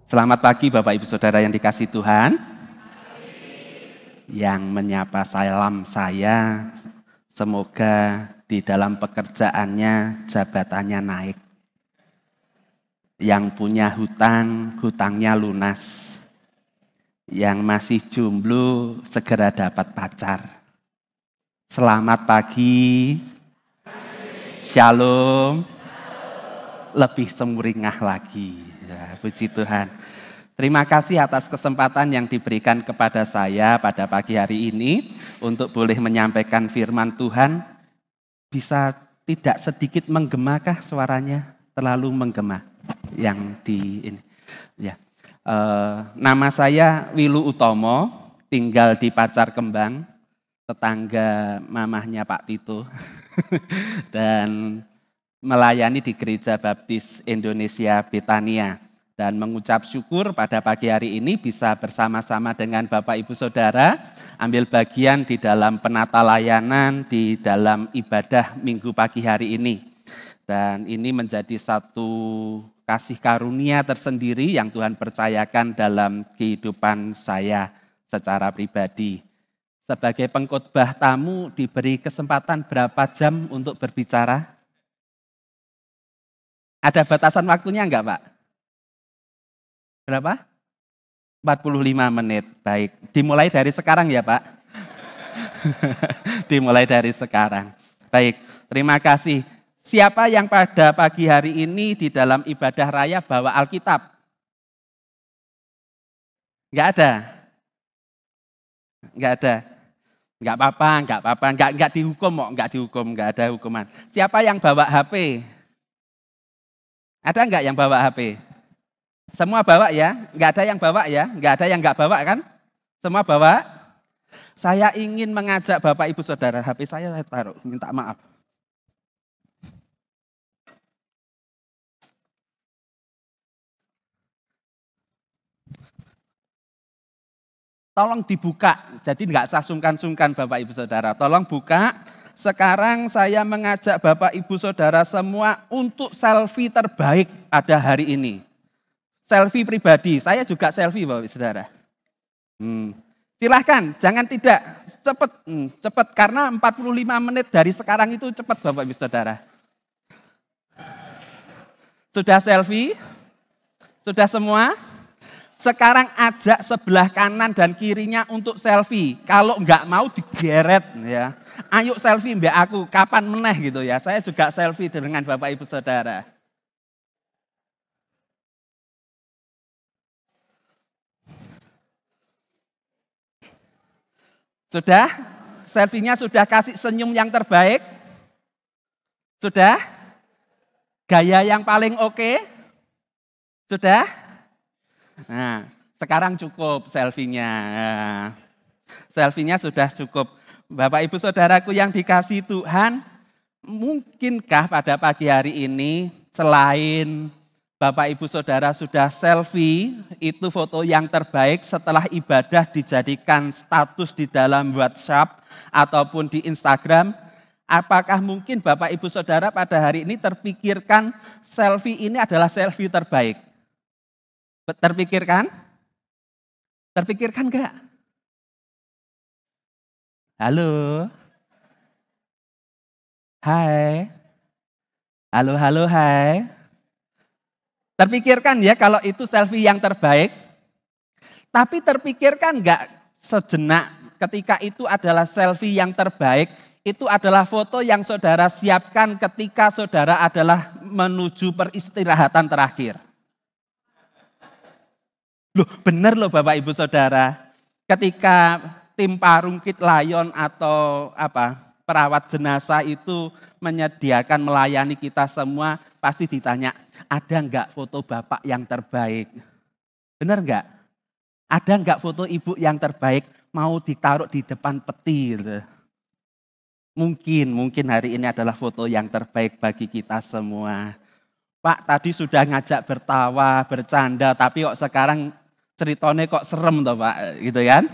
Selamat pagi Bapak Ibu Saudara yang dikasihi Tuhan. Yang menyapa salam saya, semoga di dalam pekerjaannya, jabatannya naik. Yang punya hutang, hutangnya lunas. Yang masih jomblo, segera dapat pacar. Selamat pagi. Shalom. Lebih semuringah lagi. Ya, puji Tuhan. Terima kasih atas kesempatan yang diberikan kepada saya pada pagi hari ini untuk boleh menyampaikan firman Tuhan. Bisa tidak sedikit menggemakah suaranya? Terlalu menggema yang di ini. Ya. Nama saya Wilu Utomo, tinggal di Pacar Kembang, tetangga mamahnya Pak Tito. Dan melayani di Gereja Baptis Indonesia Betania, dan mengucap syukur pada pagi hari ini bisa bersama-sama dengan Bapak Ibu Saudara ambil bagian di dalam penata layanan di dalam ibadah minggu pagi hari ini. Dan ini menjadi satu kasih karunia tersendiri yang Tuhan percayakan dalam kehidupan saya secara pribadi. Sebagai pengkhotbah tamu diberi kesempatan berapa jam untuk berbicara? Ada batasan waktunya enggak, Pak? Berapa? 45 menit. Baik, dimulai dari sekarang ya, Pak? Dimulai dari sekarang. Baik, terima kasih. Siapa yang pada pagi hari ini di dalam ibadah raya bawa Alkitab? Enggak ada? Enggak ada? Enggak apa-apa, enggak dihukum kok, enggak ada hukuman. Siapa yang bawa HP? Ada enggak yang bawa HP? Semua bawa ya? Enggak ada yang bawa ya? Enggak ada yang enggak bawa kan? Semua bawa? Saya ingin mengajak Bapak Ibu Saudara, HP saya taruh, minta maaf. Tolong dibuka, jadi enggak usah sungkan-sungkan Bapak Ibu Saudara. Tolong buka. Sekarang saya mengajak Bapak Ibu Saudara semua untuk selfie terbaik pada hari ini. Selfie pribadi, saya juga selfie Bapak Ibu Saudara. Silahkan, jangan tidak, cepat karena 45 menit dari sekarang itu cepat Bapak Ibu Saudara. Sudah selfie? Sudah semua? Sekarang ajak sebelah kanan dan kirinya untuk selfie. Kalau enggak mau digeret ya. Ayo selfie mbak aku, kapan meneh gitu ya. Saya juga selfie dengan Bapak Ibu Saudara. Sudah? Selfie-nya sudah kasih senyum yang terbaik? Sudah? Gaya yang paling oke? Sudah? Nah, sekarang cukup selfie-nya. Selfie-nya sudah cukup. Bapak Ibu Saudaraku yang dikasihi Tuhan, mungkinkah pada pagi hari ini selain Bapak Ibu Saudara sudah selfie, itu foto yang terbaik setelah ibadah dijadikan status di dalam WhatsApp ataupun di Instagram, apakah mungkin Bapak Ibu Saudara pada hari ini terpikirkan selfie ini adalah selfie terbaik? Terpikirkan? Terpikirkan enggak? Halo? Hai? Halo, hai? Terpikirkan ya kalau itu selfie yang terbaik? Tapi terpikirkan enggak sejenak ketika itu adalah selfie yang terbaik, itu adalah foto yang saudara siapkan ketika saudara adalah menuju peristirahatan terakhir. Loh benar loh Bapak Ibu Saudara, ketika tim Parungkit Layon atau perawat jenazah itu menyediakan melayani kita semua, pasti ditanya, ada enggak foto Bapak yang terbaik? Benar enggak? Ada enggak foto Ibu yang terbaik mau ditaruh di depan peti? Mungkin hari ini adalah foto yang terbaik bagi kita semua. Pak tadi sudah ngajak bertawa, bercanda, tapi kok sekarang ceritanya kok serem toh Pak, gitu kan?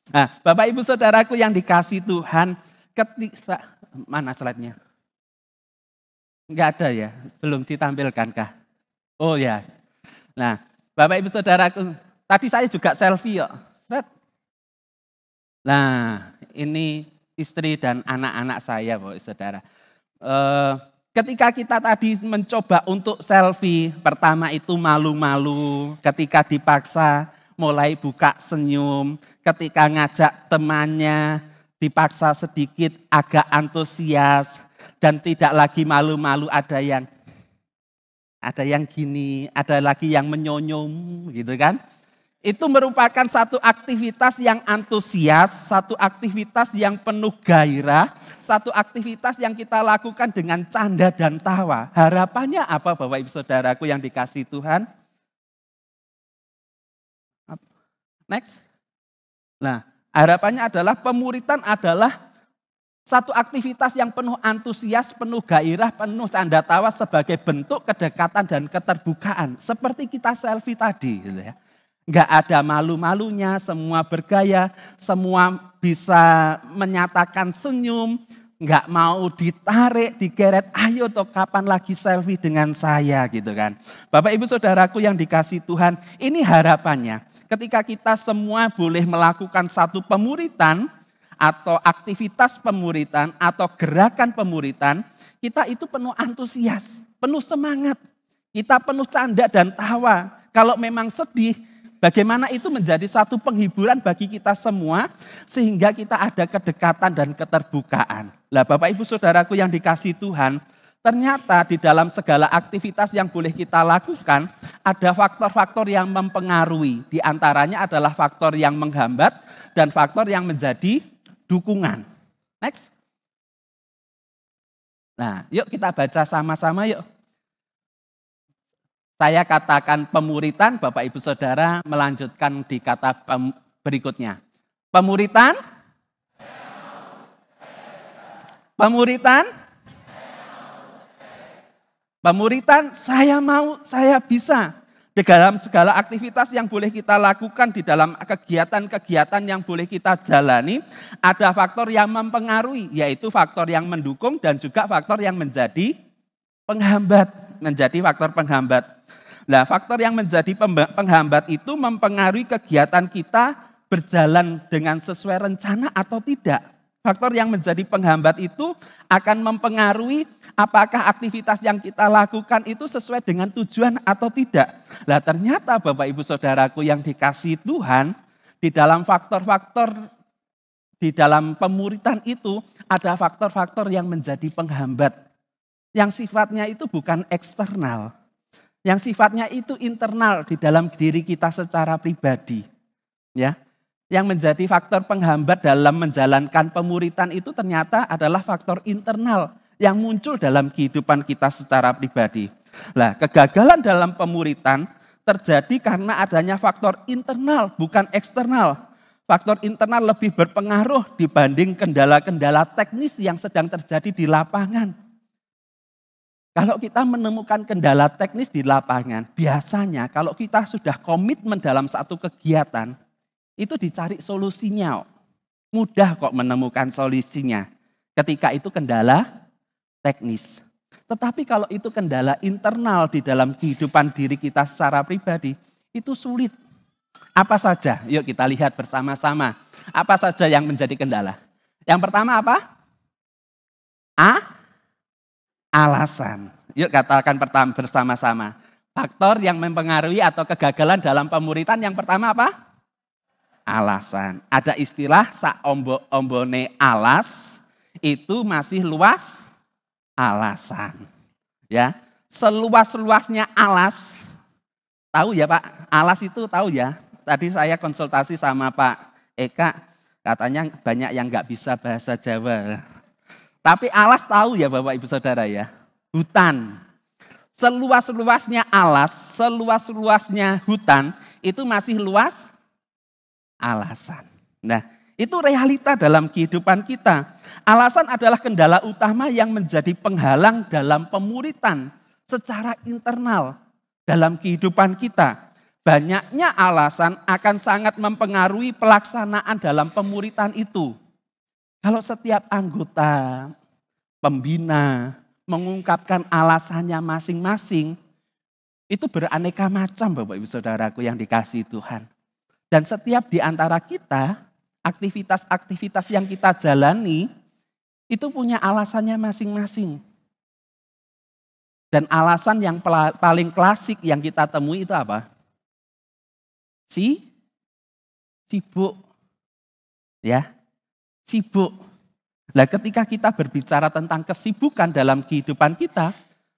Nah, Bapak Ibu Saudaraku yang dikasihi Tuhan, ketika mana slide-nya? Enggak ada ya, belum ditampilkan kah? Oh ya. Nah, Bapak Ibu Saudaraku, tadi saya juga selfie ya. Nah, ini istri dan anak-anak saya, Bapak Ibu Saudara. Ketika kita tadi mencoba untuk selfie, pertama itu malu-malu, ketika dipaksa mulai buka senyum, ketika ngajak temannya dipaksa sedikit agak antusias dan tidak lagi malu-malu, ada yang gini, ada lagi yang menyonyom gitu kan. Itu merupakan satu aktivitas yang antusias, satu aktivitas yang penuh gairah, satu aktivitas yang kita lakukan dengan canda dan tawa. Harapannya apa Bapak Ibu Saudaraku yang dikasihi Tuhan? Next. Nah, harapannya adalah pemuritan adalah satu aktivitas yang penuh antusias, penuh gairah, penuh canda tawa sebagai bentuk kedekatan dan keterbukaan. Seperti kita selfie tadi gitu ya. Enggak ada malu-malunya, semua bergaya, semua bisa menyatakan senyum, enggak mau ditarik, digeret, ayo toh kapan lagi selfie dengan saya gitu kan. Bapak Ibu Saudaraku yang dikasihi Tuhan, ini harapannya. Ketika kita semua boleh melakukan satu pemuritan, atau aktivitas pemuritan, atau gerakan pemuritan, kita itu penuh antusias, penuh semangat. Kita penuh canda dan tawa. Kalau memang sedih, bagaimana itu menjadi satu penghiburan bagi kita semua, sehingga kita ada kedekatan dan keterbukaan. Lah Bapak Ibu Saudaraku yang dikasihi Tuhan, ternyata di dalam segala aktivitas yang boleh kita lakukan, ada faktor-faktor yang mempengaruhi. Di antaranya adalah faktor yang menghambat dan faktor yang menjadi dukungan. Next. Nah, yuk kita baca sama-sama yuk. Saya katakan pemuritan, Bapak Ibu Saudara melanjutkan di kata berikutnya. Pemuritan? Pemuritan? Pemuritan, saya mau, saya bisa. Di dalam segala aktivitas yang boleh kita lakukan, di dalam kegiatan-kegiatan yang boleh kita jalani, ada faktor yang mempengaruhi, yaitu faktor yang mendukung dan juga faktor yang menjadi penghambat. Menjadi faktor penghambat. Nah, faktor yang menjadi penghambat itu mempengaruhi kegiatan kita berjalan dengan sesuai rencana atau tidak. Faktor yang menjadi penghambat itu akan mempengaruhi apakah aktivitas yang kita lakukan itu sesuai dengan tujuan atau tidak. Nah, ternyata Bapak Ibu Saudaraku yang dikasihi Tuhan, di dalam faktor-faktor di dalam pemuritan itu ada faktor-faktor yang menjadi penghambat. Yang sifatnya itu bukan eksternal. Yang sifatnya itu internal di dalam diri kita secara pribadi. Ya. Yang menjadi faktor penghambat dalam menjalankan pemuritan itu ternyata adalah faktor internal yang muncul dalam kehidupan kita secara pribadi. Nah, kegagalan dalam pemuritan terjadi karena adanya faktor internal, bukan eksternal. Faktor internal lebih berpengaruh dibanding kendala-kendala teknis yang sedang terjadi di lapangan. Kalau kita menemukan kendala teknis di lapangan, biasanya kalau kita sudah komitmen dalam satu kegiatan, itu dicari solusinya. Mudah kok menemukan solusinya. Ketika itu kendala teknis. Tetapi kalau itu kendala internal di dalam kehidupan diri kita secara pribadi, itu sulit. Apa saja? Yuk kita lihat bersama-sama. Apa saja yang menjadi kendala? Yang pertama apa? Alasan. Yuk katakan pertama bersama-sama. Faktor yang mempengaruhi atau kegagalan dalam pemuritan yang pertama apa? Alasan. Ada istilah saombo-ombone alas, itu masih luas alasan. Ya, seluas-luasnya alas. Tahu ya Pak, alas itu tahu ya. Tadi saya konsultasi sama Pak Eka, katanya banyak yang nggak bisa bahasa Jawa. Tapi alas tahu ya Bapak Ibu Saudara ya, hutan. Seluas-luasnya alas, seluas-luasnya hutan, itu masih luas alasan. Nah, itu realita dalam kehidupan kita. Alasan adalah kendala utama yang menjadi penghalang dalam pemuritan secara internal dalam kehidupan kita. Banyaknya alasan akan sangat mempengaruhi pelaksanaan dalam pemuritan itu. Kalau setiap anggota pembina mengungkapkan alasannya masing-masing, Itu beraneka macam Bapak Ibu Saudaraku yang dikasihi Tuhan. Dan setiap di antara kita, aktivitas-aktivitas yang kita jalani, itu punya alasannya masing-masing. Dan alasan yang paling klasik yang kita temui itu apa? Sibuk. Ya, sibuk. Nah, ketika kita berbicara tentang kesibukan dalam kehidupan kita,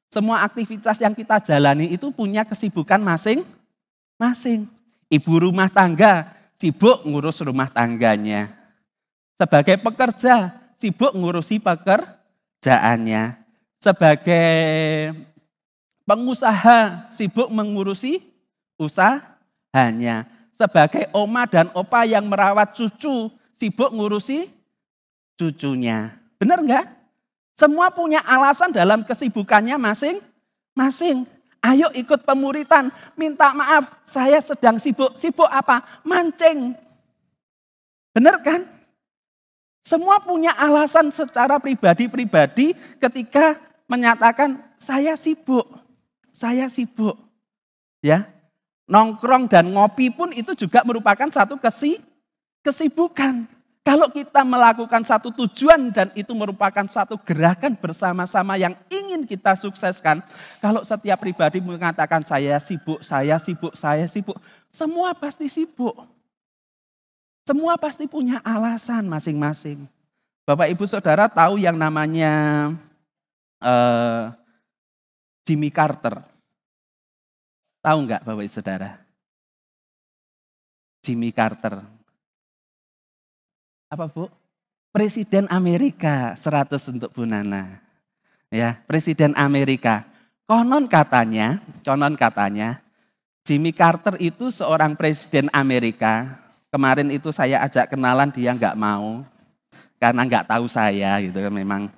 semua aktivitas yang kita jalani itu punya kesibukan masing-masing. Ibu rumah tangga sibuk ngurus rumah tangganya. Sebagai pekerja sibuk ngurusi pekerjaannya. Sebagai pengusaha sibuk mengurusi usahanya. Sebagai oma dan opa yang merawat cucu sibuk ngurusi cucunya. Benar enggak? Semua punya alasan dalam kesibukannya masing-masing. Ayo ikut pemuritan, minta maaf, saya sedang sibuk. Sibuk apa? Mancing. Benar kan? Semua punya alasan secara pribadi-pribadi ketika menyatakan saya sibuk. Saya sibuk. Ya. Nongkrong dan ngopi pun itu juga merupakan satu kesibukan. Kalau kita melakukan satu tujuan dan itu merupakan satu gerakan bersama-sama yang ingin kita sukseskan. Kalau setiap pribadi mengatakan saya sibuk, saya sibuk, saya sibuk. Semua pasti sibuk. Semua pasti punya alasan masing-masing. Bapak Ibu Saudara tahu yang namanya Jimmy Carter. Tahu enggak Bapak Ibu Saudara? Jimmy Carter. Apa Bu? Presiden Amerika, 100 untuk Bu Nana. Ya, Presiden Amerika. Konon katanya Jimmy Carter itu seorang presiden Amerika. Kemarin itu saya ajak kenalan, dia nggak mau. Karena nggak tahu saya gitu kan, memang.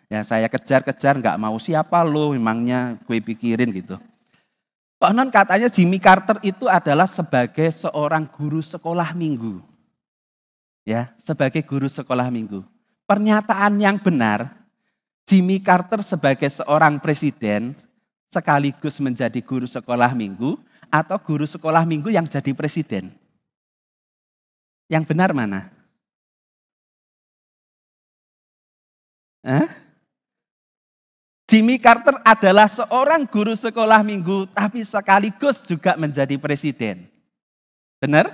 Ya saya kejar-kejar nggak mau, siapa lo memangnya gue pikirin gitu. Konon katanya Jimmy Carter itu adalah sebagai seorang guru sekolah minggu. Ya, sebagai guru sekolah minggu. Pernyataan yang benar, Jimmy Carter sebagai seorang presiden sekaligus menjadi guru sekolah minggu atau guru sekolah minggu yang jadi presiden. Yang benar mana? Jimmy Carter adalah seorang guru sekolah minggu tapi sekaligus juga menjadi presiden. Benar?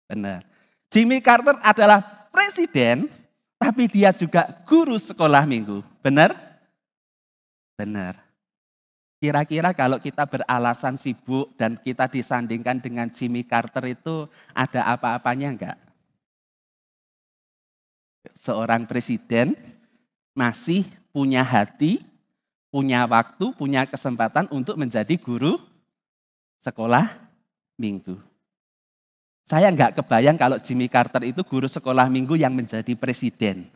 Benar. Jimmy Carter adalah presiden, tapi dia juga guru sekolah minggu. Benar? Benar. Kira-kira kalau kita beralasan sibuk dan kita disandingkan dengan Jimmy Carter itu ada apa-apanya enggak? Seorang presiden masih punya hati, punya waktu, punya kesempatan untuk menjadi guru sekolah minggu. Saya enggak kebayang kalau Jimmy Carter itu guru sekolah minggu yang menjadi presiden.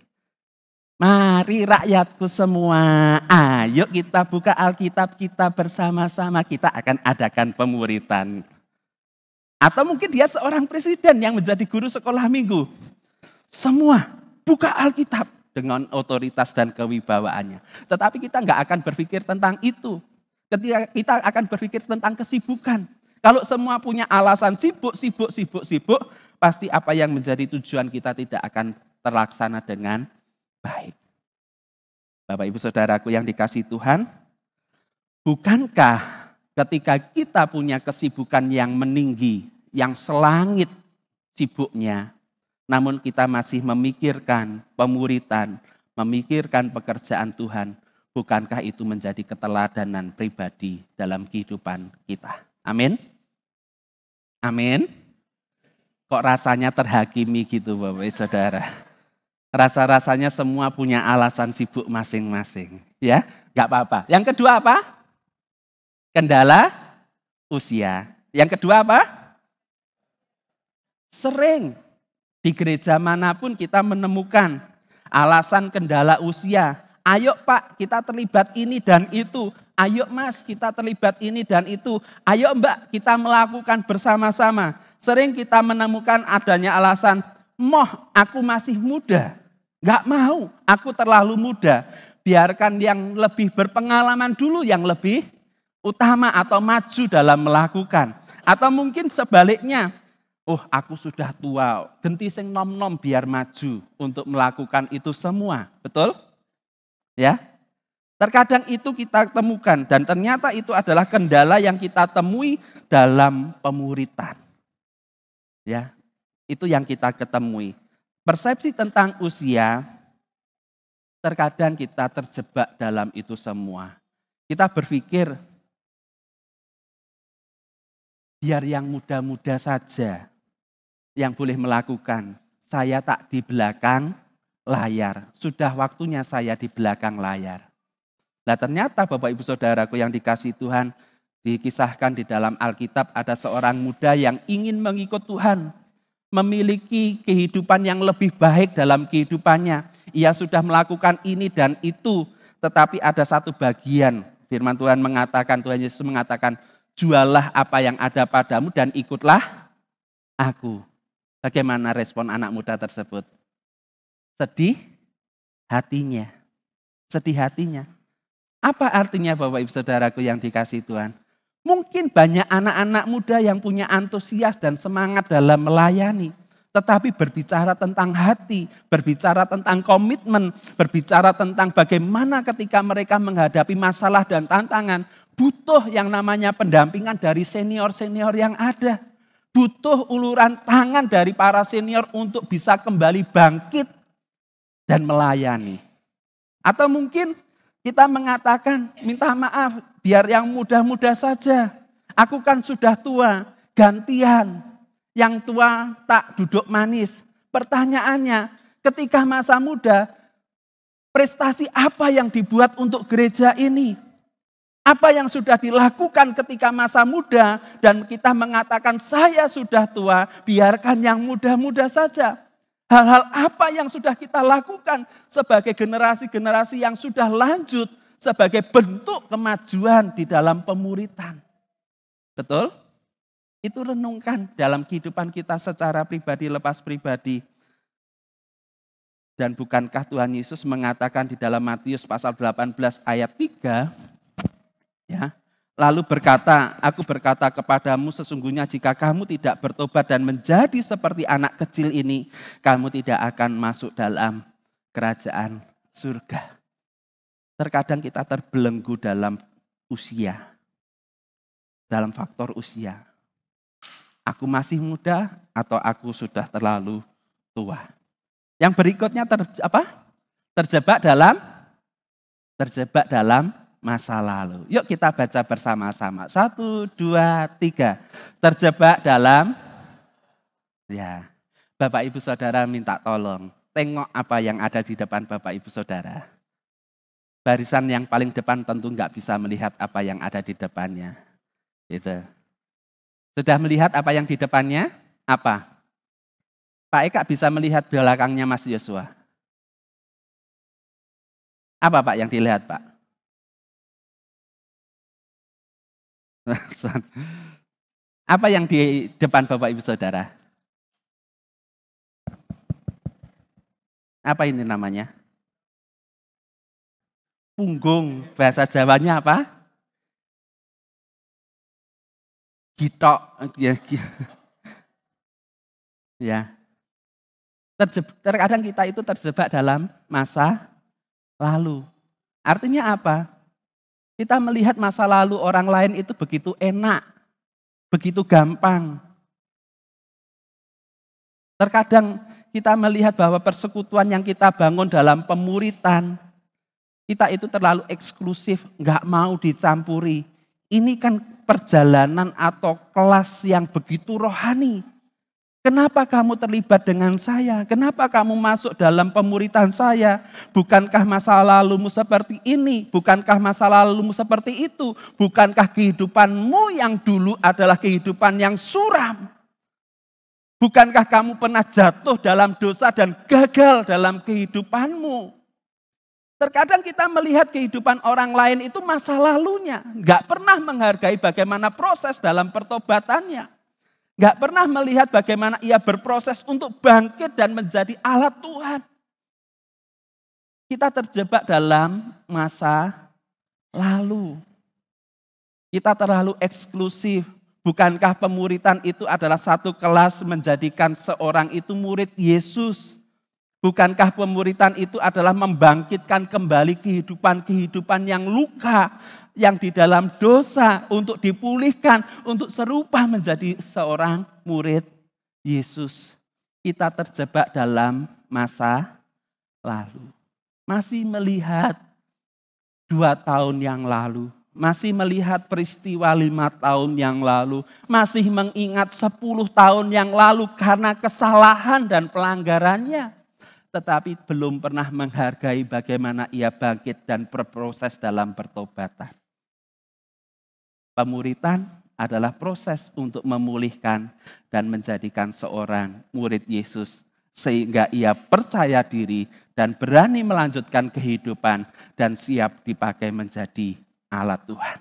Mari rakyatku semua, ayo kita buka Alkitab kita bersama-sama, kita akan adakan pemuritan. Atau mungkin dia seorang presiden yang menjadi guru sekolah minggu. Semua buka Alkitab dengan otoritas dan kewibawaannya. Tetapi kita enggak akan berpikir tentang itu. Ketika kita akan berpikir tentang kesibukan. Kalau semua punya alasan sibuk, pasti apa yang menjadi tujuan kita tidak akan terlaksana dengan baik. Bapak Ibu Saudaraku yang dikasihi Tuhan, bukankah ketika kita punya kesibukan yang meninggi, yang selangit sibuknya, namun kita masih memikirkan pemuritan, memikirkan pekerjaan Tuhan, bukankah itu menjadi keteladanan pribadi dalam kehidupan kita? Amin. Amin. Kok rasanya terhakimi gitu Bapak Saudara. Rasa-rasanya semua punya alasan sibuk masing-masing. Ya, gak apa-apa. Yang kedua apa? Kendala usia. Yang kedua apa? Sering di gereja manapun kita menemukan alasan kendala usia. Ayo Pak, kita terlibat ini dan itu. Ayo Mas, kita terlibat ini dan itu. Ayo Mbak, kita melakukan bersama-sama. Sering kita menemukan adanya alasan, aku masih muda. Gak mau, aku terlalu muda. Biarkan yang lebih berpengalaman dulu yang lebih utama atau maju dalam melakukan. Atau mungkin sebaliknya, oh aku sudah tua, genti sing nom-nom biar maju untuk melakukan itu semua. Betul? Ya. Terkadang itu kita temukan dan ternyata itu adalah kendala yang kita temui dalam pemuritan. Ya. Itu yang kita ketemui. Persepsi tentang usia, terkadang kita terjebak dalam itu semua. Kita berpikir, biar yang muda-muda saja yang boleh melakukan. Saya tak di belakang layar. Sudah waktunya saya di belakang layar. Nah ternyata Bapak Ibu Saudaraku yang dikasihi Tuhan, dikisahkan di dalam Alkitab ada seorang muda yang ingin mengikut Tuhan. Memiliki kehidupan yang lebih baik dalam kehidupannya. Ia sudah melakukan ini dan itu. Tetapi ada satu bagian firman Tuhan mengatakan, Tuhan Yesus mengatakan, jualah apa yang ada padamu dan ikutlah aku. Bagaimana respon anak muda tersebut? Sedih hatinya. Sedih hatinya. Apa artinya Bapak Ibu Saudaraku yang dikasihi Tuhan? Mungkin banyak anak-anak muda yang punya antusias dan semangat dalam melayani. Tetapi berbicara tentang hati, berbicara tentang komitmen, berbicara tentang bagaimana ketika mereka menghadapi masalah dan tantangan, butuh yang namanya pendampingan dari senior-senior yang ada. Butuh uluran tangan dari para senior untuk bisa kembali bangkit dan melayani. Atau mungkin kita mengatakan, minta maaf, biar yang muda-muda saja. Aku kan sudah tua, gantian. Yang tua tak duduk manis. Pertanyaannya, ketika masa muda, prestasi apa yang dibuat untuk gereja ini? Apa yang sudah dilakukan ketika masa muda dan kita mengatakan saya sudah tua, biarkan yang muda-muda saja. Hal-hal apa yang sudah kita lakukan sebagai generasi-generasi yang sudah lanjut sebagai bentuk kemajuan di dalam pemuritan. Betul? Itu renungkan dalam kehidupan kita secara pribadi, lepas pribadi. Dan bukankah Tuhan Yesus mengatakan di dalam Matius pasal 18 ayat 3, ya, lalu berkata, aku berkata kepadamu sesungguhnya jika kamu tidak bertobat dan menjadi seperti anak kecil ini, kamu tidak akan masuk dalam kerajaan surga. Terkadang kita terbelenggu dalam usia, dalam faktor usia. Aku masih muda atau aku sudah terlalu tua. Yang berikutnya terjebak dalam masa lalu. Yuk kita baca bersama-sama. 1, 2, 3. Terjebak dalam, ya, Bapak Ibu Saudara minta tolong. Tengok apa yang ada di depan Bapak Ibu Saudara. Barisan yang paling depan tentu nggak bisa melihat apa yang ada di depannya. Gitu. Sudah melihat apa yang di depannya? Apa? Pak Eka bisa melihat belakangnya Mas Yosua. Apa Pak yang dilihat Pak? Apa yang di depan Bapak Ibu Saudara? Apa ini namanya? Punggung. Bahasa Jawanya apa? Gitok. Ya. Terkadang kita itu terjebak dalam masa lalu. Artinya apa? Kita melihat masa lalu orang lain itu begitu enak, begitu gampang. Terkadang kita melihat bahwa persekutuan yang kita bangun dalam pemuritan, kita itu terlalu eksklusif, nggak mau dicampuri. Ini kan perjalanan atau kelas yang begitu rohani. Kenapa kamu terlibat dengan saya? Kenapa kamu masuk dalam pemuritan saya? Bukankah masa lalumu seperti ini? Bukankah masa lalumu seperti itu? Bukankah kehidupanmu yang dulu adalah kehidupan yang suram? Bukankah kamu pernah jatuh dalam dosa dan gagal dalam kehidupanmu? Terkadang kita melihat kehidupan orang lain itu masa lalunya. Nggak pernah menghargai bagaimana proses dalam pertobatannya. Nggak pernah melihat bagaimana ia berproses untuk bangkit dan menjadi alat Tuhan. Kita terjebak dalam masa lalu. Kita terlalu eksklusif. Bukankah pemuritan itu adalah satu kelas menjadikan seorang itu murid Yesus? Bukankah pemuritan itu adalah membangkitkan kembali kehidupan-kehidupan yang luka, yang di dalam dosa, untuk dipulihkan, untuk serupa menjadi seorang murid Yesus? Kita terjebak dalam masa lalu. Masih melihat 2 tahun yang lalu. Masih melihat peristiwa 5 tahun yang lalu. Masih mengingat 10 tahun yang lalu karena kesalahan dan pelanggarannya. Tetapi belum pernah menghargai bagaimana ia bangkit dan berproses dalam pertobatan. Pemuritan adalah proses untuk memulihkan dan menjadikan seorang murid Yesus. Sehingga ia percaya diri dan berani melanjutkan kehidupan dan siap dipakai menjadi alat Tuhan.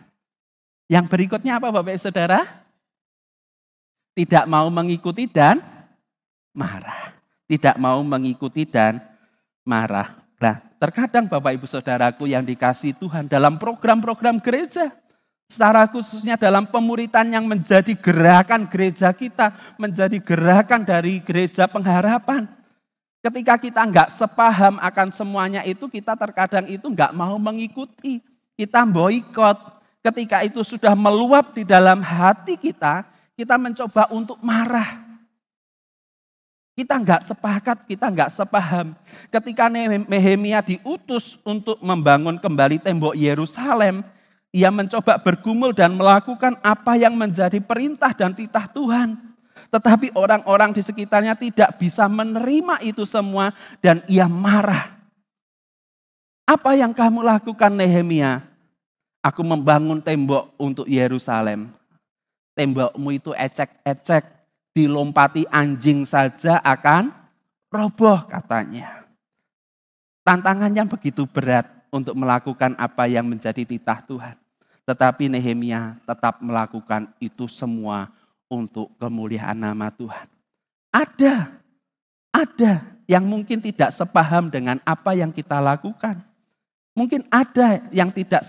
Yang berikutnya apa Bapak Ibu Saudara? Tidak mau mengikuti dan marah. Tidak mau mengikuti dan marah. Nah, terkadang Bapak Ibu Saudaraku yang dikasihi Tuhan dalam program-program gereja, secara khususnya dalam pemuritan yang menjadi gerakan gereja kita, menjadi gerakan dari gereja pengharapan. Ketika kita nggak sepaham akan semuanya itu, kita terkadang itu nggak mau mengikuti. Kita boikot. Ketika itu sudah meluap di dalam hati kita mencoba untuk marah. Kita nggak sepakat, kita nggak sepaham. Ketika Nehemia diutus untuk membangun kembali tembok Yerusalem, ia mencoba bergumul dan melakukan apa yang menjadi perintah dan titah Tuhan. Tetapi orang-orang di sekitarnya tidak bisa menerima itu semua dan ia marah. Apa yang kamu lakukan Nehemia? Aku membangun tembok untuk Yerusalem. Tembokmu itu ecek-ecek, dilompati anjing saja akan roboh katanya. Tantangannya begitu berat untuk melakukan apa yang menjadi titah Tuhan. Tetapi Nehemia tetap melakukan itu semua untuk kemuliaan nama Tuhan. Ada yang mungkin tidak sepaham dengan apa yang kita lakukan. Mungkin ada yang tidak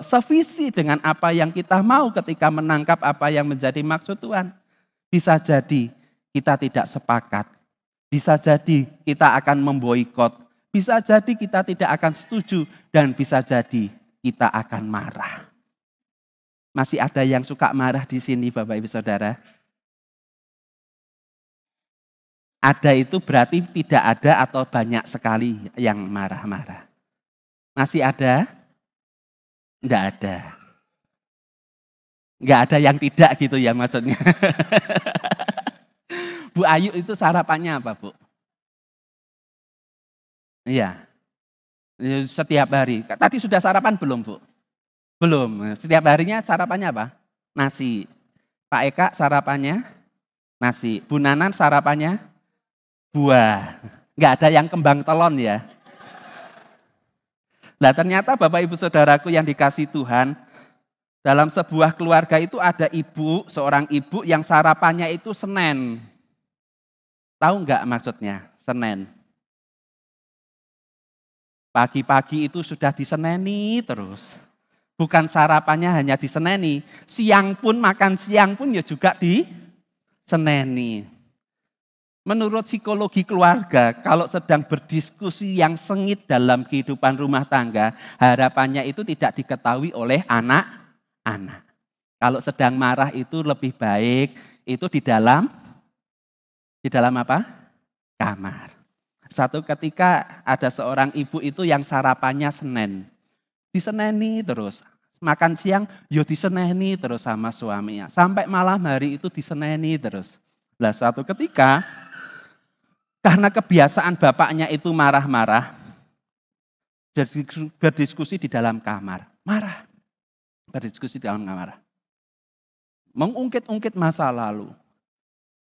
sevisi dengan apa yang kita mau ketika menangkap apa yang menjadi maksud Tuhan. Bisa jadi kita tidak sepakat. Bisa jadi kita akan memboikot. Bisa jadi kita tidak akan setuju. Dan bisa jadi kita akan marah. Masih ada yang suka marah di sini Bapak Ibu Saudara? Ada itu berarti tidak ada atau banyak sekali yang marah-marah. Masih ada? Enggak ada. Enggak ada yang tidak gitu ya maksudnya. Bu Ayu itu sarapannya apa Bu? Iya. Setiap hari. Tadi sudah sarapan belum Bu? Belum. Setiap harinya sarapannya apa? Nasi. Pak Eka sarapannya nasi. Bu Nanan sarapannya buah. Enggak ada yang kembang telon ya. Nah ternyata Bapak Ibu Saudaraku yang dikasihi Tuhan, dalam sebuah keluarga itu ada seorang ibu yang sarapannya itu Senen. Tahu enggak maksudnya Senen? Pagi-pagi itu sudah diseneni terus. Bukan sarapannya hanya diseneni, siang pun makan siang pun ya juga diseneni. Menurut psikologi keluarga, kalau sedang berdiskusi yang sengit dalam kehidupan rumah tangga, harapannya itu tidak diketahui oleh anak-anak. Kalau sedang marah itu lebih baik itu di dalam apa? Kamar. Satu ketika ada seorang ibu itu yang sarapannya Senen. Diseneni terus. Makan siang, yo diseneni terus sama suaminya. Sampai malam hari itu diseneni terus. Lah suatu ketika, karena kebiasaan bapaknya itu marah-marah, berdiskusi di dalam kamar. Marah. Berdiskusi di dalam kamar. Mengungkit-ungkit masa lalu.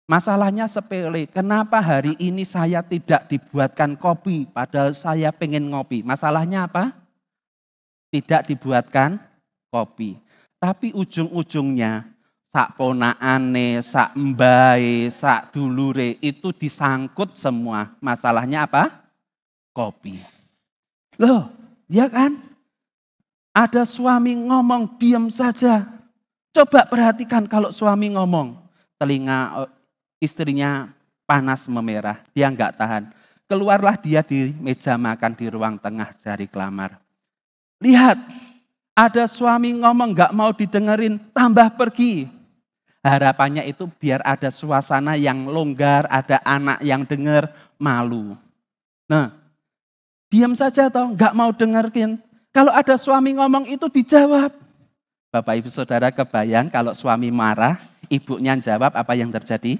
Masalahnya sepele, kenapa hari ini saya tidak dibuatkan kopi, padahal saya pengen ngopi. Masalahnya apa? Tidak dibuatkan kopi. Tapi ujung-ujungnya sak ponaane, sak mbae, sak dulure itu disangkut semua. Masalahnya apa? Kopi. Loh, ya kan? Ada suami ngomong, diam saja. Coba perhatikan kalau suami ngomong, telinga istrinya panas memerah, dia enggak tahan. Keluarlah dia di meja makan di ruang tengah dari kamar. Lihat, ada suami ngomong enggak mau didengerin, tambah pergi. Harapannya itu biar ada suasana yang longgar, ada anak yang dengar, malu. Nah, diam saja toh, enggak mau dengerin. Kalau ada suami ngomong itu dijawab. Bapak Ibu Saudara kebayang kalau suami marah, ibunya jawab apa yang terjadi?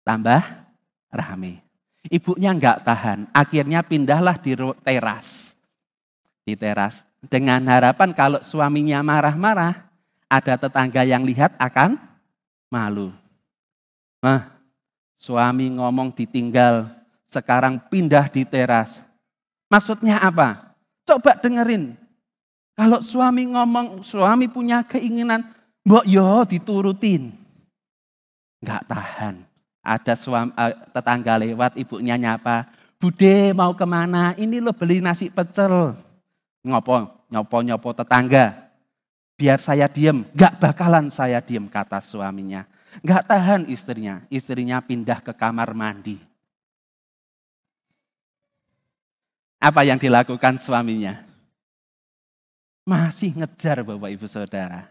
Tambah rame. Ibunya enggak tahan, akhirnya pindahlah di teras. Di teras. Dengan harapan kalau suaminya marah-marah, ada tetangga yang lihat akan malu. Nah, suami ngomong ditinggal, sekarang pindah di teras. Maksudnya apa? Coba dengerin. Kalau suami ngomong, suami punya keinginan, mbok yo diturutin. Enggak tahan. Ada tetangga lewat, ibunya nyapa, Bude mau kemana? Ini lo beli nasi pecel. Nyopo tetangga. Biar saya diem. Enggak bakalan saya diem, kata suaminya. Enggak tahan istrinya. Istrinya pindah ke kamar mandi. Apa yang dilakukan suaminya? Masih ngejar Bapak Ibu Saudara.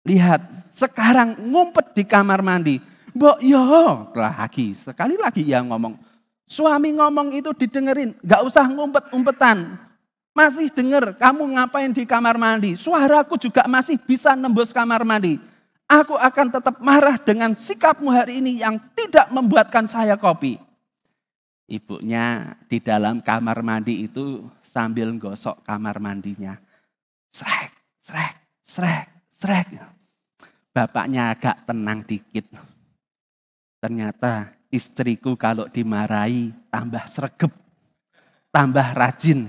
Lihat, sekarang ngumpet di kamar mandi. Mbok yo, sekali lagi yang ngomong. Suami ngomong itu didengerin, gak usah ngumpet-umpetan. Masih denger, kamu ngapain di kamar mandi? Suaraku juga masih bisa nembus kamar mandi. Aku akan tetap marah dengan sikapmu hari ini yang tidak membuatkan saya kopi. Ibunya di dalam kamar mandi itu sambil gosok kamar mandinya. Srek, srek, srek, srek. Bapaknya agak tenang dikit. Ternyata istriku kalau dimarahi tambah sregep, tambah rajin.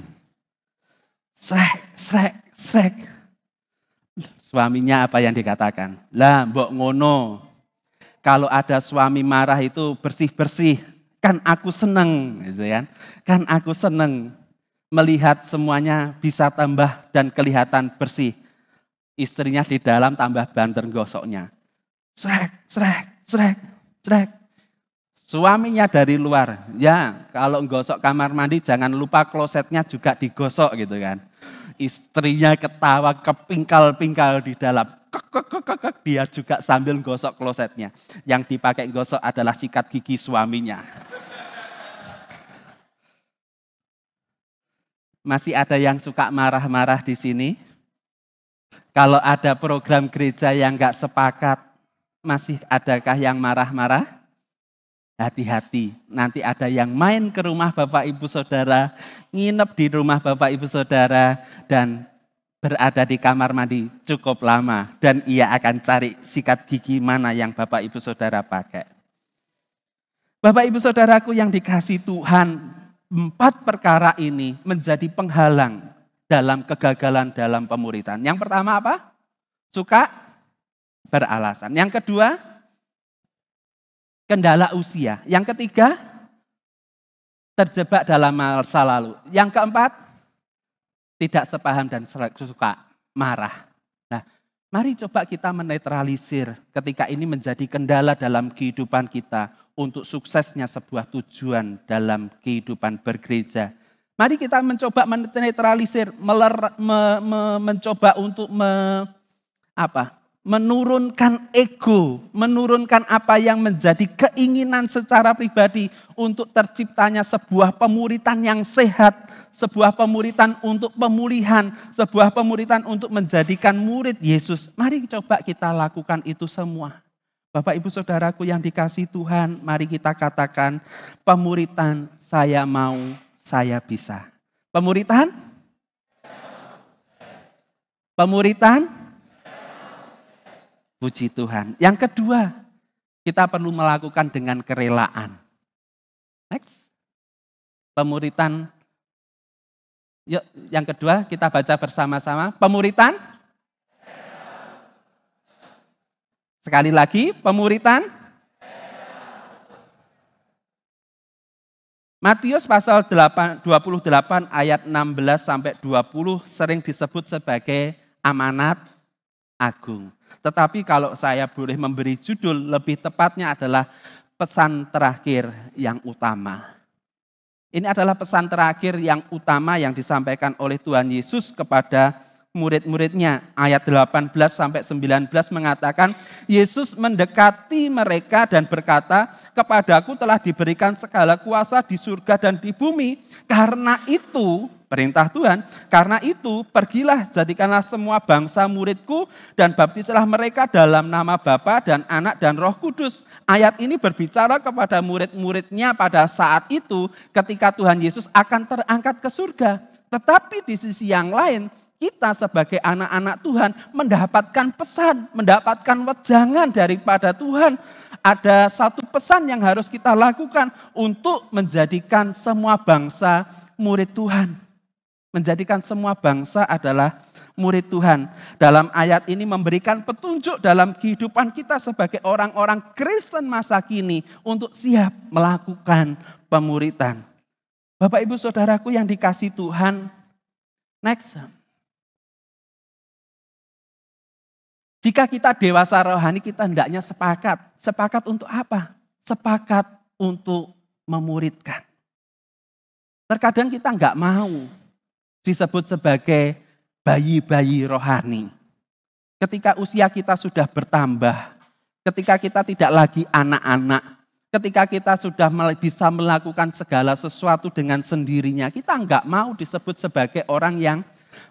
Srek, srek, srek. Suaminya apa yang dikatakan? Lah mbok ngono. Kalau ada suami marah itu bersih-bersih. Kan aku seneng, gitu kan? Kan aku seneng melihat semuanya bisa tambah dan kelihatan bersih. Istrinya di dalam tambah banter gosoknya. Srek, srek, srek, srek. Suaminya dari luar, ya kalau gosok kamar mandi jangan lupa klosetnya juga digosok gitu kan. Istrinya ketawa kepingkal-pingkal di dalam. Dia juga sambil gosok klosetnya. Yang dipakai gosok adalah sikat gigi suaminya. Masih ada yang suka marah-marah di sini? Kalau ada program gereja yang nggak sepakat, masih adakah yang marah-marah? Hati-hati, nanti ada yang main ke rumah Bapak Ibu Saudara, nginep di rumah Bapak Ibu Saudara, dan berada di kamar mandi cukup lama. Dan ia akan cari sikat gigi mana yang Bapak Ibu Saudara pakai. Bapak Ibu Saudaraku yang dikasihi Tuhan, 4 perkara ini menjadi penghalang dalam kegagalan dalam pemuritan. Yang pertama apa? Suka beralasan. Yang kedua, kendala usia. Yang ketiga, terjebak dalam masa lalu. Yang keempat, tidak sepaham dan suka marah. Nah, mari coba kita menetralisir ketika ini menjadi kendala dalam kehidupan kita untuk suksesnya sebuah tujuan dalam kehidupan bergereja. Mari kita mencoba menetralisir, mencoba untuk menurunkan ego, menurunkan apa yang menjadi keinginan secara pribadi untuk terciptanya sebuah pemuritan yang sehat, sebuah pemuritan untuk pemulihan, sebuah pemuritan untuk menjadikan murid Yesus. Mari coba kita lakukan itu semua. Bapak Ibu Saudaraku yang dikasihi Tuhan, mari kita katakan pemuritan saya mau, saya bisa. Pemuritan? Pemuritan? Puji Tuhan. Yang kedua, kita perlu melakukan dengan kerelaan. Next. Pemuritan. Yuk, yang kedua kita baca bersama-sama. Pemuritan. Sekali lagi, pemuritan. Matius pasal 28 ayat 16 sampai 20 sering disebut sebagai amanat agung. Tetapi kalau saya boleh memberi judul, lebih tepatnya adalah pesan terakhir yang utama. Ini adalah pesan terakhir yang utama yang disampaikan oleh Tuhan Yesus kepada murid-muridnya. Ayat 18 sampai 19 mengatakan, Yesus mendekati mereka dan berkata, kepadaku telah diberikan segala kuasa di surga dan di bumi. Karena itu, perintah Tuhan, karena itu pergilah jadikanlah semua bangsa muridku dan baptislah mereka dalam nama Bapa dan Anak dan Roh Kudus. Ayat ini berbicara kepada murid-muridnya pada saat itu ketika Tuhan Yesus akan terangkat ke surga. Tetapi di sisi yang lain, kita sebagai anak-anak Tuhan mendapatkan pesan, mendapatkan wejangan daripada Tuhan. Ada satu pesan yang harus kita lakukan untuk menjadikan semua bangsa murid Tuhan. Menjadikan semua bangsa adalah murid Tuhan. Dalam ayat ini memberikan petunjuk dalam kehidupan kita sebagai orang-orang Kristen masa kini untuk siap melakukan pemuridan. Bapak Ibu Saudaraku yang dikasihi Tuhan, next. Jika kita dewasa rohani, kita hendaknya sepakat. Sepakat untuk apa? Sepakat untuk memuridkan. Terkadang kita enggak mau disebut sebagai bayi-bayi rohani. Ketika usia kita sudah bertambah, ketika kita tidak lagi anak-anak, ketika kita sudah bisa melakukan segala sesuatu dengan sendirinya, kita enggak mau disebut sebagai orang yang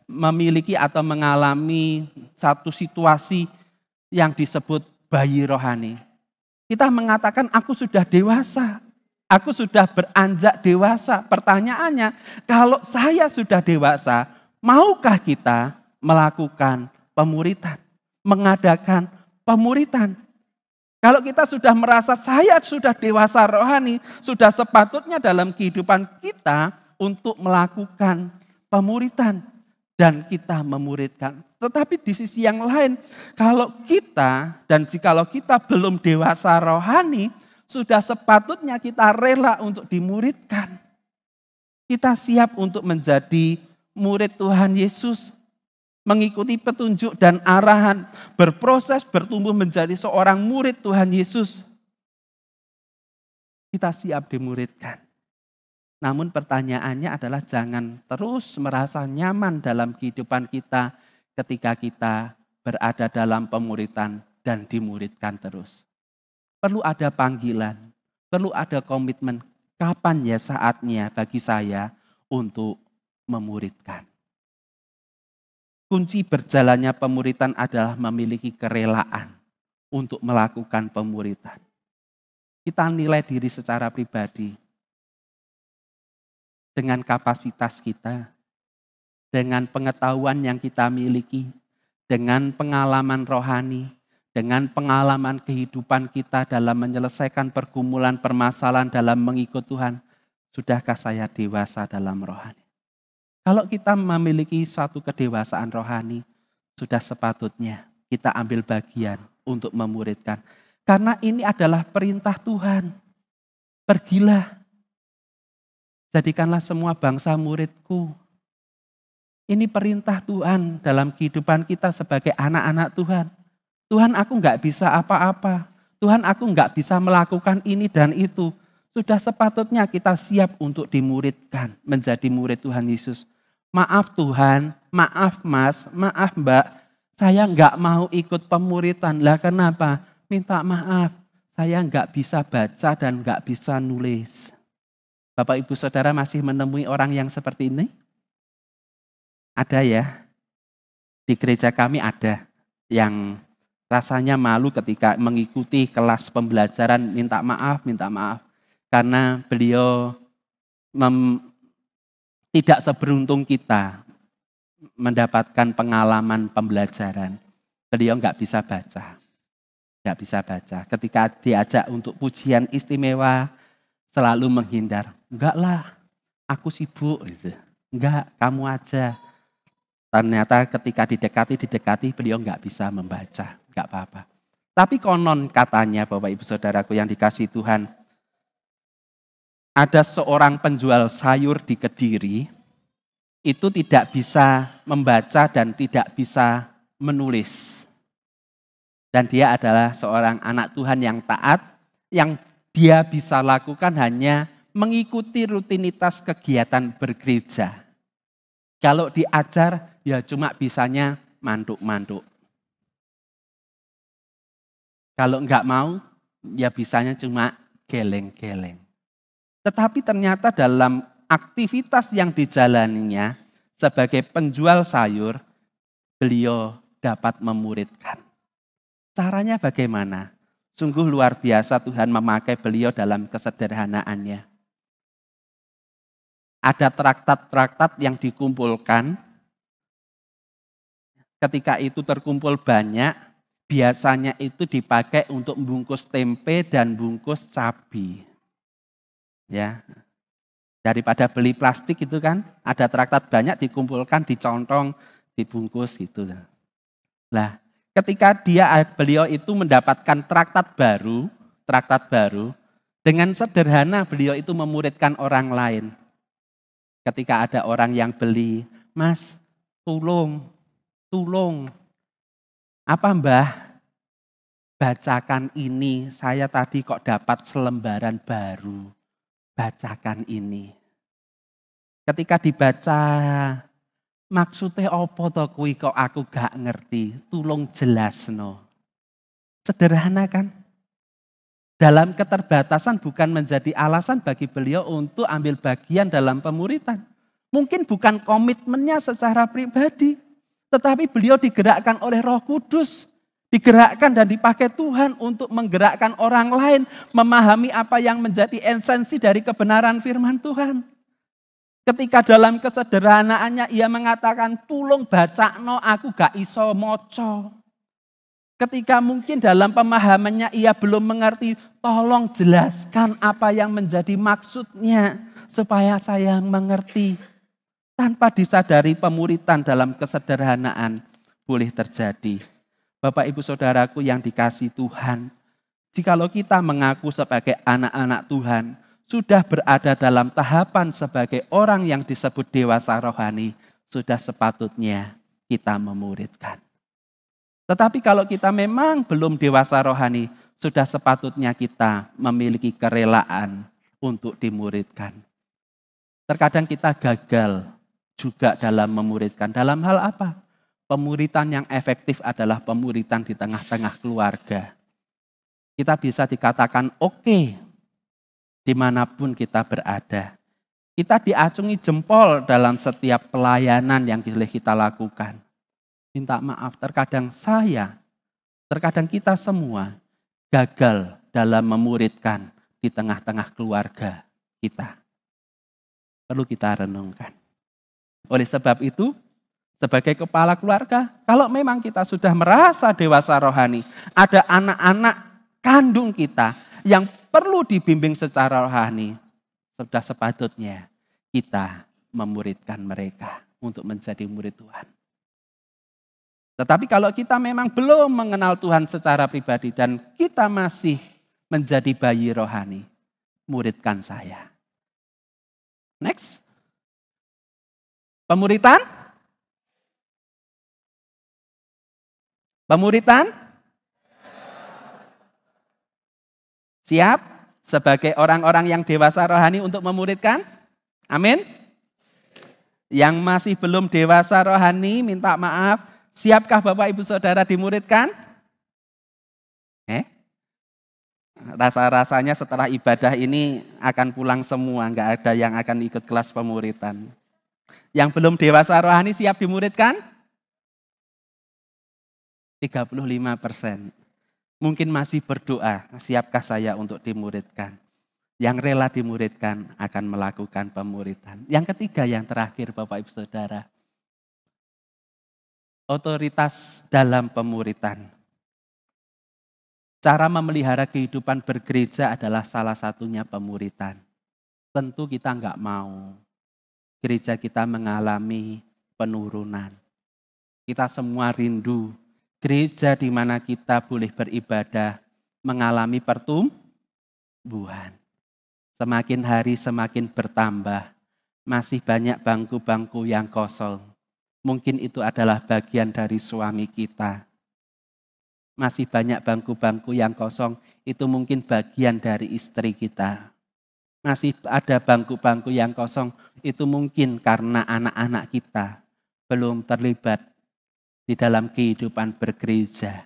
memiliki atau mengalami satu situasi yang disebut bayi rohani. Kita mengatakan aku sudah dewasa, aku sudah beranjak dewasa. Pertanyaannya, kalau saya sudah dewasa, maukah kita melakukan pemuridan, mengadakan pemuridan? Kalau kita sudah merasa saya sudah dewasa rohani, sudah sepatutnya dalam kehidupan kita untuk melakukan pemuridan. Dan kita memuridkan. Tetapi di sisi yang lain, kalau kita dan jikalau kita belum dewasa rohani, sudah sepatutnya kita rela untuk dimuridkan. Kita siap untuk menjadi murid Tuhan Yesus. Mengikuti petunjuk dan arahan, berproses bertumbuh menjadi seorang murid Tuhan Yesus. Kita siap dimuridkan. Namun pertanyaannya adalah jangan terus merasa nyaman dalam kehidupan kita ketika kita berada dalam pemuridan dan dimuridkan terus. Perlu ada panggilan, perlu ada komitmen. Kapan ya saatnya bagi saya untuk memuridkan? Kunci berjalannya pemuridan adalah memiliki kerelaan untuk melakukan pemuridan. Kita nilai diri secara pribadi. Dengan kapasitas kita, dengan pengetahuan yang kita miliki, dengan pengalaman rohani, dengan pengalaman kehidupan kita dalam menyelesaikan pergumulan permasalahan dalam mengikut Tuhan, sudahkah saya dewasa dalam rohani? Kalau kita memiliki satu kedewasaan rohani, sudah sepatutnya kita ambil bagian untuk memuridkan. Karena ini adalah perintah Tuhan. Pergilah. Jadikanlah semua bangsa muridku. Ini perintah Tuhan dalam kehidupan kita sebagai anak-anak Tuhan. Tuhan, aku enggak bisa apa-apa. Tuhan, aku enggak bisa melakukan ini dan itu. Sudah sepatutnya kita siap untuk dimuridkan menjadi murid Tuhan Yesus. Maaf Tuhan, maaf Mas, maaf Mbak. Saya enggak mau ikut pemuridan. Lah kenapa? Minta maaf. Saya enggak bisa baca dan enggak bisa nulis. Bapak Ibu Saudara masih menemui orang yang seperti ini? Ada ya. Di gereja kami ada yang rasanya malu ketika mengikuti kelas pembelajaran minta maaf. Karena beliau tidak seberuntung kita mendapatkan pengalaman pembelajaran. Beliau nggak bisa baca. Ketika diajak untuk pujian istimewa, selalu menghindar. Enggak lah, aku sibuk. Gitu. Enggak, kamu aja. Ternyata ketika didekati, beliau enggak bisa membaca. Enggak apa-apa. Tapi konon katanya Bapak Ibu Saudaraku yang dikasihi Tuhan, Ada seorang penjual sayur di Kediri, itu tidak bisa membaca dan tidak bisa menulis. Dan dia adalah seorang anak Tuhan yang taat, yang dia bisa lakukan hanya mengikuti rutinitas kegiatan bergereja. Kalau diajar, ya cuma bisanya manduk-manduk. Kalau enggak mau, ya bisanya cuma geleng-geleng. Tetapi ternyata dalam aktivitas yang dijalaninya sebagai penjual sayur, beliau dapat memuridkan. Caranya bagaimana? Sungguh luar biasa Tuhan memakai beliau dalam kesederhanaannya. Ada traktat-traktat yang dikumpulkan. Ketika itu terkumpul banyak, biasanya itu dipakai untuk membungkus tempe dan bungkus cabai. Ya. Daripada beli plastik itu kan, ada traktat banyak dikumpulkan, dicontong, dibungkus gitu. Lah, ketika beliau itu mendapatkan traktat baru, dengan sederhana beliau itu memuridkan orang lain. Ketika ada orang yang beli, "Mas, tolong. Apa Mbah? Bacakan ini, saya tadi kok dapat selembaran baru. Bacakan ini." Ketika dibaca, maksudnya apa to kuwi kok aku gak ngerti, tolong jelasno. Sederhana kan? Dalam keterbatasan bukan menjadi alasan bagi beliau untuk ambil bagian dalam pemuritan. Mungkin bukan komitmennya secara pribadi, tetapi beliau digerakkan oleh Roh Kudus, digerakkan dan dipakai Tuhan untuk menggerakkan orang lain memahami apa yang menjadi esensi dari kebenaran firman Tuhan. Ketika dalam kesederhanaannya ia mengatakan, "Tulung bacakno, aku gak iso moco." Ketika mungkin dalam pemahamannya ia belum mengerti, "Tolong jelaskan apa yang menjadi maksudnya supaya saya mengerti." Tanpa disadari pemuritan dalam kesederhanaan boleh terjadi. Bapak Ibu Saudaraku yang dikasihi Tuhan, jikalau kita mengaku sebagai anak-anak Tuhan, sudah berada dalam tahapan sebagai orang yang disebut dewasa rohani, sudah sepatutnya kita memuridkan. Tetapi kalau kita memang belum dewasa rohani, sudah sepatutnya kita memiliki kerelaan untuk dimuridkan. Terkadang kita gagal juga dalam memuridkan. Dalam hal apa? Pemuritan yang efektif adalah pemuritan di tengah-tengah keluarga. Kita bisa dikatakan oke, dimanapun kita berada. Kita diacungi jempol dalam setiap pelayanan yang kita lakukan. Minta maaf, terkadang kita semua gagal dalam memuridkan di tengah-tengah keluarga kita. Perlu kita renungkan. Oleh sebab itu, sebagai kepala keluarga, kalau memang kita sudah merasa dewasa rohani, ada anak-anak kandung kita yang perlu dibimbing secara rohani, sudah sepatutnya kita memuridkan mereka untuk menjadi murid Tuhan. Tetapi kalau kita memang belum mengenal Tuhan secara pribadi dan kita masih menjadi bayi rohani, muridkan saya. Next. Pemuritan? Siap sebagai orang-orang yang dewasa rohani untuk memuridkan? Amin. Yang masih belum dewasa rohani minta maaf. Siapkah Bapak Ibu Saudara dimuridkan? Rasa-rasanya setelah ibadah ini akan pulang semua, nggak ada yang akan ikut kelas pemuritan. Yang belum dewasa rohani siap dimuridkan? 35%. Mungkin masih berdoa, siapkah saya untuk dimuridkan? Yang rela dimuridkan akan melakukan pemuritan. Yang ketiga, yang terakhir Bapak Ibu Saudara. Otoritas dalam pemuritan. Cara memelihara kehidupan bergereja adalah salah satunya pemuritan. Tentu kita enggak mau gereja kita mengalami penurunan. Kita semua rindu gereja di mana kita boleh beribadah mengalami pertumbuhan. Semakin hari semakin bertambah. Masih banyak bangku-bangku yang kosong. Mungkin itu adalah bagian dari suami kita. Masih banyak bangku-bangku yang kosong, itu mungkin bagian dari istri kita. Masih ada bangku-bangku yang kosong, itu mungkin karena anak-anak kita belum terlibat di dalam kehidupan bergereja.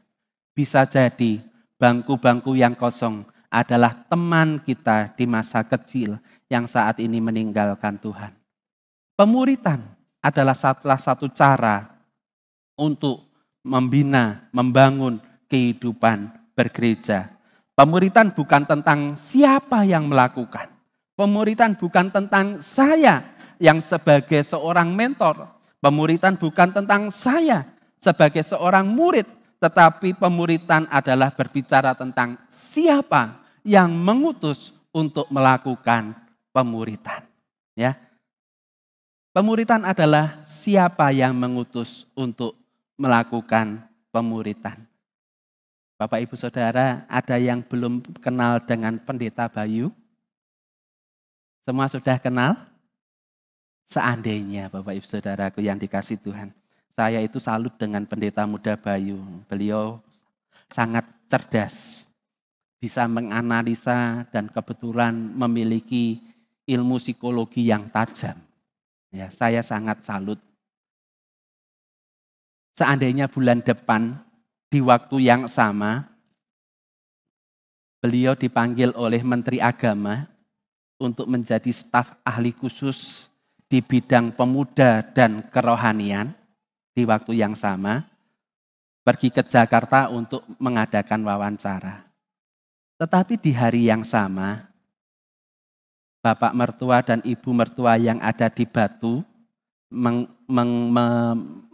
Bisa jadi bangku-bangku yang kosong adalah teman kita di masa kecil yang saat ini meninggalkan Tuhan. Pemuritan adalah salah satu cara untuk membina, membangun kehidupan bergereja. Pemuritan bukan tentang siapa yang melakukan. Pemuritan bukan tentang saya yang sebagai seorang mentor. Pemuritan bukan tentang saya sebagai seorang murid. Tetapi pemuritan adalah berbicara tentang siapa yang mengutus untuk melakukan pemuritan. Ya. Pemuritan adalah siapa yang mengutus untuk melakukan pemuritan. Bapak Ibu Saudara, ada yang belum kenal dengan Pendeta Bayu? Semua sudah kenal? Seandainya Bapak Ibu Saudaraku yang dikasih Tuhan. Saya itu salut dengan Pendeta Muda Bayu. Beliau sangat cerdas. Bisa menganalisa dan kebetulan memiliki ilmu psikologi yang tajam. Ya, saya sangat salut. Seandainya bulan depan di waktu yang sama, beliau dipanggil oleh Menteri Agama untuk menjadi staf ahli khusus di bidang pemuda dan kerohanian di waktu yang sama, pergi ke Jakarta untuk mengadakan wawancara. Tetapi di hari yang sama, Bapak mertua dan Ibu mertua yang ada di Batu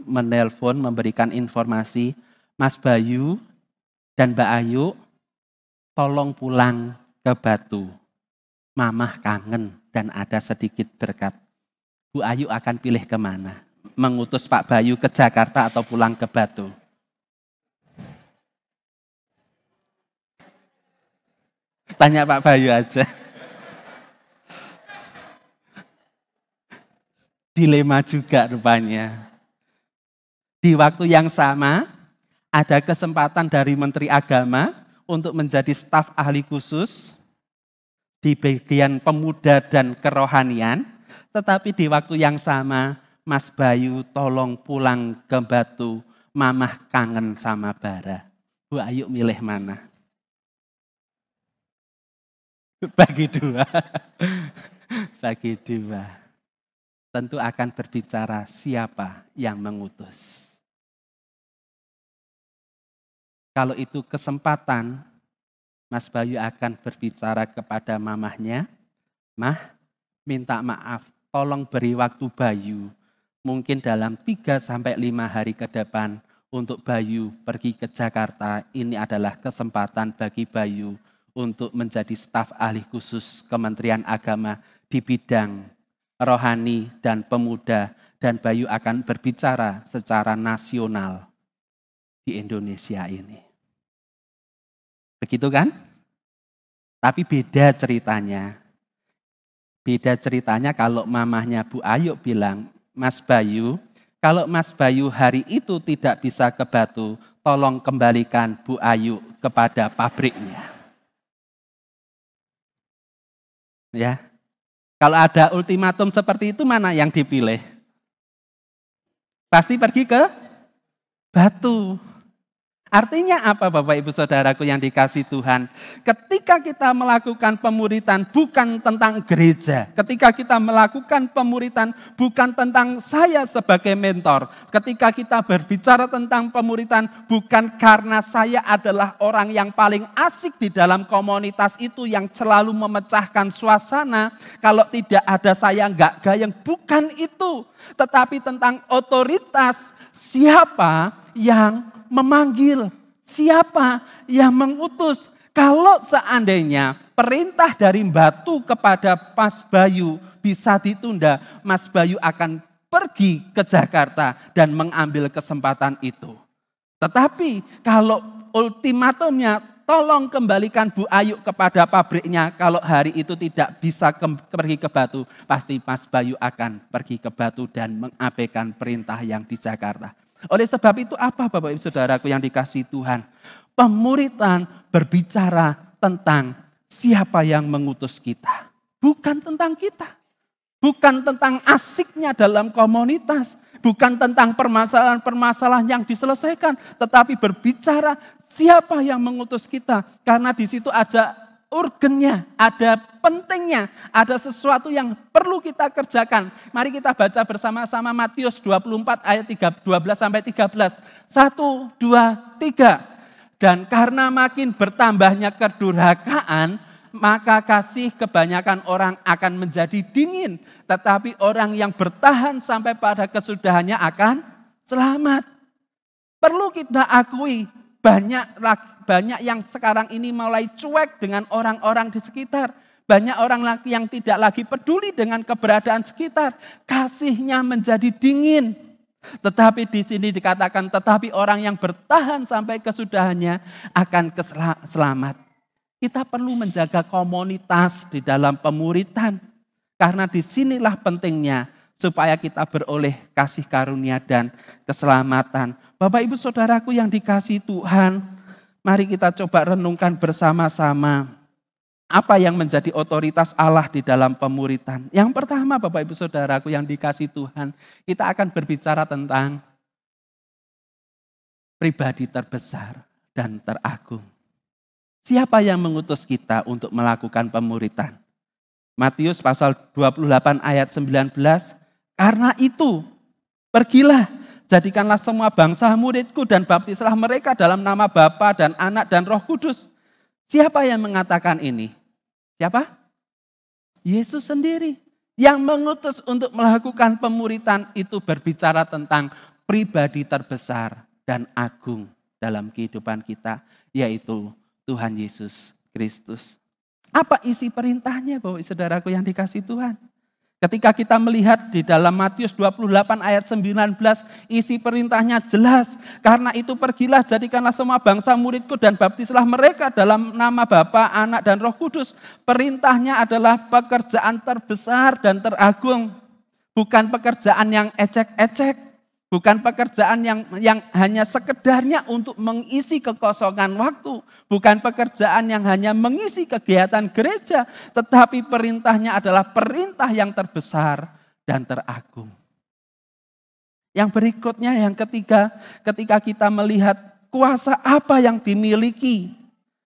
menelpon, memberikan informasi, Mas Bayu dan Mbak Ayu tolong pulang ke Batu. Mamah kangen dan ada sedikit berkat. Bu Ayu akan pilih kemana? Mengutus Pak Bayu ke Jakarta atau pulang ke Batu? Tanya Pak Bayu aja. Dilema juga rupanya. Di waktu yang sama, ada kesempatan dari Menteri Agama untuk menjadi staf ahli khusus di bagian pemuda dan kerohanian. Tetapi di waktu yang sama, Mas Bayu tolong pulang ke Batu. Mamah kangen sama Bara. Bu Ayu milih mana? Bagi dua. Bagi dua. Tentu akan berbicara siapa yang mengutus. Kalau itu kesempatan, Mas Bayu akan berbicara kepada mamahnya, Mah, minta maaf, tolong beri waktu Bayu. Mungkin dalam 3-5 hari ke depan untuk Bayu pergi ke Jakarta. Ini adalah kesempatan bagi Bayu untuk menjadi staf ahli khusus Kementerian Agama di bidang rohani dan pemuda, dan Bayu akan berbicara secara nasional di Indonesia ini. Begitu kan? Tapi beda ceritanya. Beda ceritanya kalau mamahnya Bu Ayu bilang, Mas Bayu, kalau Mas Bayu hari itu tidak bisa ke Batu, tolong kembalikan Bu Ayu kepada pabriknya. Ya. Kalau ada ultimatum seperti itu, mana yang dipilih? Pasti pergi ke Batu. Artinya apa Bapak Ibu Saudaraku yang dikasih Tuhan? Ketika kita melakukan pemuritan bukan tentang gereja. Ketika kita melakukan pemuritan bukan tentang saya sebagai mentor. Ketika kita berbicara tentang pemuritan bukan karena saya adalah orang yang paling asik di dalam komunitas itu yang selalu memecahkan suasana. Kalau tidak ada saya enggak gayeng. Bukan itu. Tetapi tentang otoritas, siapa yang memanggil, siapa yang mengutus. Kalau seandainya perintah dari Batu kepada Mas Bayu bisa ditunda, Mas Bayu akan pergi ke Jakarta dan mengambil kesempatan itu. Tetapi kalau ultimatumnya tolong kembalikan Bu Ayu kepada pabriknya. Kalau hari itu tidak bisa pergi ke Batu, pasti Mas Bayu akan pergi ke Batu dan mengabaikan perintah yang di Jakarta. Oleh sebab itu apa Bapak Ibu Saudaraku yang dikasihi Tuhan? Pemuritan berbicara tentang siapa yang mengutus kita. Bukan tentang kita. Bukan tentang asiknya dalam komunitas. Bukan tentang permasalahan-permasalahan yang diselesaikan. Tetapi berbicara siapa yang mengutus kita. Karena di situ ada urgennya, ada pentingnya, ada sesuatu yang perlu kita kerjakan. Mari kita baca bersama-sama Matius 24 ayat 12-13. 1, 2, 3. Dan karena makin bertambahnya kedurhakaan, maka kasih kebanyakan orang akan menjadi dingin. Tetapi orang yang bertahan sampai pada kesudahannya akan selamat. Perlu kita akui, banyak yang sekarang ini mulai cuek dengan orang-orang di sekitar. Banyak orang lagi yang tidak lagi peduli dengan keberadaan sekitar. Kasihnya menjadi dingin. Tetapi di sini dikatakan, tetapi orang yang bertahan sampai kesudahannya akan selamat. Kita perlu menjaga komunitas di dalam pemuritan. Karena disinilah pentingnya supaya kita beroleh kasih karunia dan keselamatan. Bapak Ibu Saudaraku yang dikasihi Tuhan, mari kita coba renungkan bersama-sama apa yang menjadi otoritas Allah di dalam pemuritan. Yang pertama Bapak Ibu Saudaraku yang dikasihi Tuhan, kita akan berbicara tentang pribadi terbesar dan teragung. Siapa yang mengutus kita untuk melakukan pemuritan? Matius pasal 28 ayat 19. Karena itu, pergilah, jadikanlah semua bangsa muridku dan baptislah mereka dalam nama Bapa dan Anak dan Roh Kudus. Siapa yang mengatakan ini? Siapa? Yesus sendiri. Yang mengutus untuk melakukan pemuritan itu berbicara tentang pribadi terbesar dan agung dalam kehidupan kita, yaitu Tuhan Yesus Kristus. Apa isi perintahnya Bapak Saudaraku yang dikasihi Tuhan? Ketika kita melihat di dalam Matius 28 ayat 19, isi perintahnya jelas. Karena itu pergilah, jadikanlah semua bangsa muridku dan baptislah mereka dalam nama Bapa, Anak dan Roh Kudus. Perintahnya adalah pekerjaan terbesar dan teragung. Bukan pekerjaan yang ecek-ecek. Bukan pekerjaan yang hanya sekedarnya untuk mengisi kekosongan waktu. Bukan pekerjaan yang hanya mengisi kegiatan gereja. Tetapi perintahnya adalah perintah yang terbesar dan teragung. Yang berikutnya, yang ketiga, ketika kita melihat kuasa apa yang dimiliki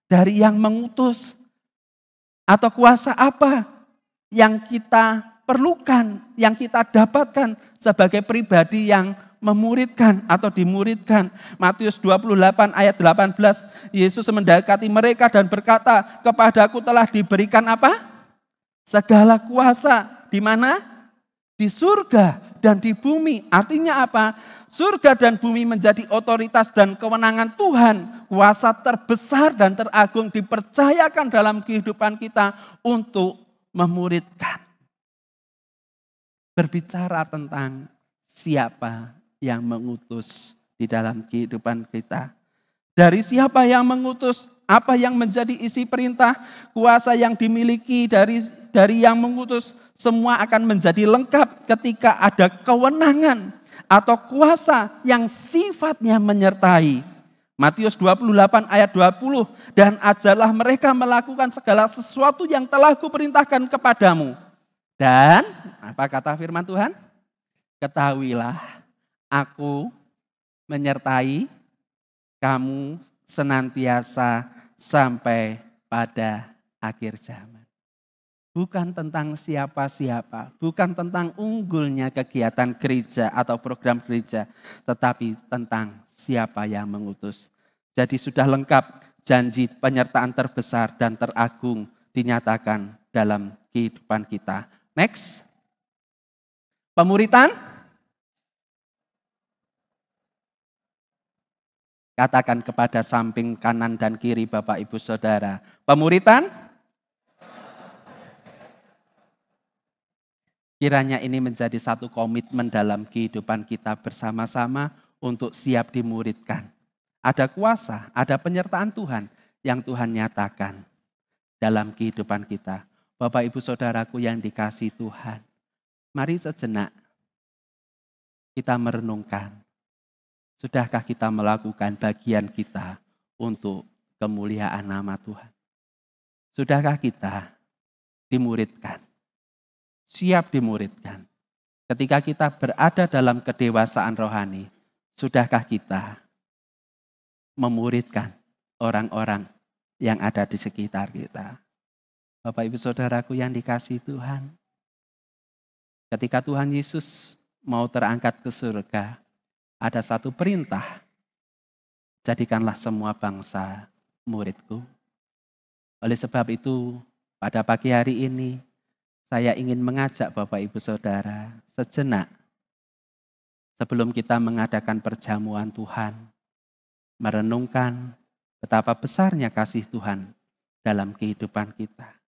dari yang mengutus. Atau kuasa apa yang kita perlukan, yang kita dapatkan sebagai pribadi yang memuridkan atau dimuridkan. Matius 28 ayat 18, Yesus mendekati mereka dan berkata, kepadaku telah diberikan apa? Segala kuasa. Di mana? Di surga dan di bumi. Artinya apa? Surga dan bumi menjadi otoritas dan kewenangan Tuhan. Kuasa terbesar dan teragung dipercayakan dalam kehidupan kita untuk memuridkan. Berbicara tentang siapa yang mengutus di dalam kehidupan kita. Dari siapa yang mengutus, apa yang menjadi isi perintah, kuasa yang dimiliki dari yang mengutus, semua akan menjadi lengkap ketika ada kewenangan atau kuasa yang sifatnya menyertai. Matius 28 ayat 20, dan ajarlah mereka melakukan segala sesuatu yang telah kuperintahkan kepadamu. Dan, apa kata firman Tuhan? Ketahuilah, aku menyertai kamu senantiasa sampai pada akhir zaman. Bukan tentang siapa-siapa, bukan tentang unggulnya kegiatan gereja atau program gereja, tetapi tentang siapa yang mengutus. Jadi sudah lengkap janji penyertaan terbesar dan teragung dinyatakan dalam kehidupan kita. Next. Pemuritan. Katakan kepada samping kanan dan kiri Bapak Ibu Saudara. Pemuritan. Kiranya ini menjadi satu komitmen dalam kehidupan kita bersama-sama untuk siap dimuridkan. Ada kuasa, ada penyertaan Tuhan yang Tuhan nyatakan dalam kehidupan kita. Bapak Ibu Saudaraku yang dikasihi Tuhan, mari sejenak kita merenungkan. Sudahkah kita melakukan bagian kita untuk kemuliaan nama Tuhan? Sudahkah kita dimuridkan? Siap dimuridkan. Ketika kita berada dalam kedewasaan rohani, sudahkah kita memuridkan orang-orang yang ada di sekitar kita? Bapak Ibu Saudaraku yang dikasihi Tuhan, ketika Tuhan Yesus mau terangkat ke surga, ada satu perintah, jadikanlah semua bangsa muridku. Oleh sebab itu, pada pagi hari ini, saya ingin mengajak Bapak Ibu Saudara sejenak sebelum kita mengadakan perjamuan Tuhan, merenungkan betapa besarnya kasih Tuhan dalam kehidupan kita.